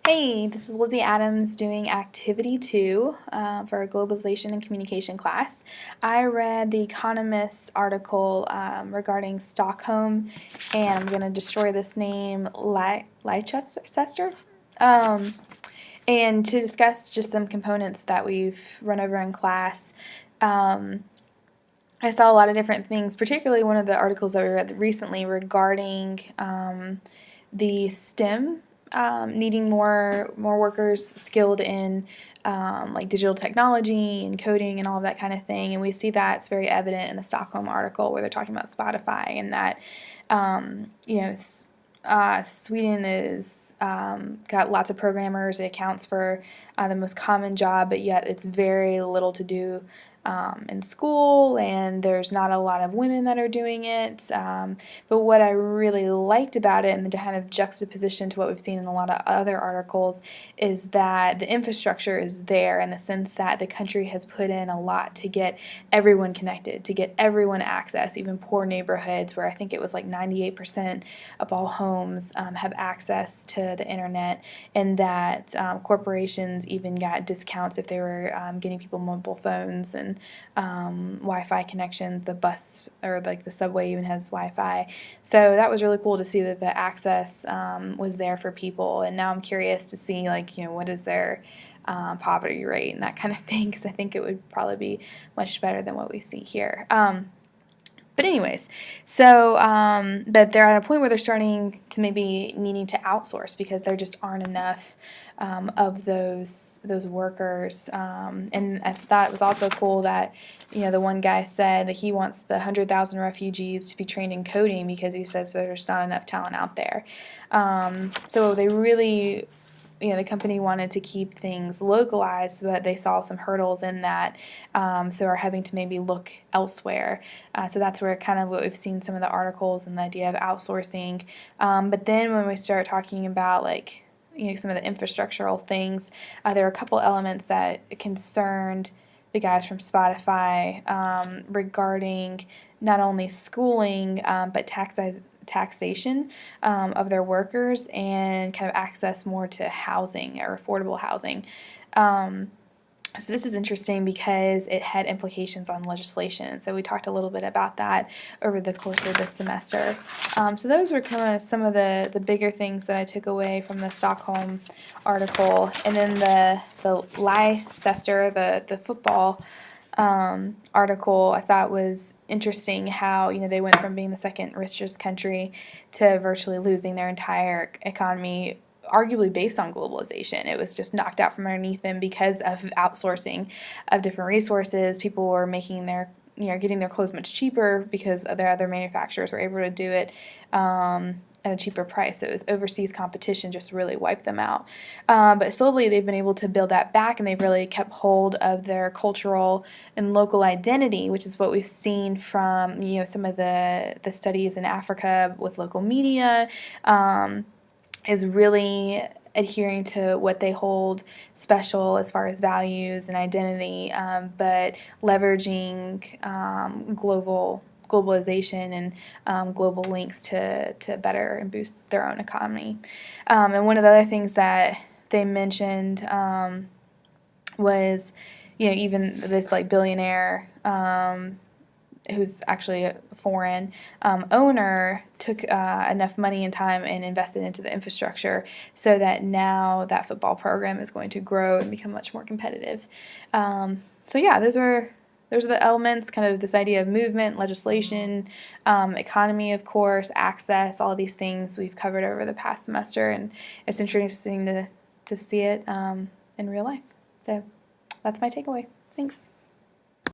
Hey, this is Lizzie Adams doing Activity 2 for a Globalization and Communication class. I read the Economist's article regarding Stockholm, and I'm going to destroy this name, Leicester, and to discuss just some components that we've run over in class. I saw a lot of different things, particularly one of the articles that we read recently regarding the STEM, needing more workers skilled in like digital technology and coding and all of that kind of thing. And we see that it's very evident in the Stockholm article where they're talking about Spotify and that Sweden is got lots of programmers. It accounts for the most common job, but yet it's very little to do in school, and there's not a lot of women that are doing it. But what I really liked about it, and the kind of juxtaposition to what we've seen in a lot of other articles, is that the infrastructure is there in the sense that the country has put in a lot to get everyone connected, to get everyone access, even poor neighborhoods where I think it was like 98% of all homes have access to the internet, and that corporations even got discounts if they were getting people mobile phones and Wi-Fi connections. The bus or like the subway even has Wi-Fi. So that was really cool to see that the access was there for people. And now I'm curious to see what is their poverty rate and that kind of thing, because I think it would probably be much better than what we see here. But anyways, so but they're at a point where they're starting to maybe needing to outsource because there just aren't enough of those workers. And I thought it was also cool that the one guy said that he wants the 100,000 refugees to be trained in coding because he says there's not enough talent out there. So they really, the company wanted to keep things localized, but they saw some hurdles in that, so are having to maybe look elsewhere. So that's where kind of what we've seen some of the articles and the idea of outsourcing. But then when we start talking about some of the infrastructural things, there are a couple elements that concerned the guys from Spotify regarding not only schooling but taxation of their workers and kind of access more to housing or affordable housing. So this is interesting because it had implications on legislation. So we talked a little bit about that over the course of this semester. So those were kind of some of the bigger things that I took away from the Stockholm article. And then the Leicester, the football article, I thought was interesting how they went from being the second richest country to virtually losing their entire economy, arguably based on globalization. It was just knocked out from underneath them because of outsourcing of different resources. People were making their getting their clothes much cheaper because their other manufacturers were able to do it at a cheaper price. So it was overseas competition just really wiped them out. But slowly they've been able to build that back, and they've really kept hold of their cultural and local identity, which is what we've seen from some of the studies in Africa with local media. Is really adhering to what they hold special as far as values and identity, but leveraging globalization and global links to better and boost their own economy. And one of the other things that they mentioned was, even this billionaire who's actually a foreign owner took enough money and time and invested into the infrastructure so that now that football program is going to grow and become much more competitive. So yeah, those are the elements, kind of this idea of movement, legislation, economy, of course, access, all of these things we've covered over the past semester, and it's interesting to see it in real life. So that's my takeaway. Thanks.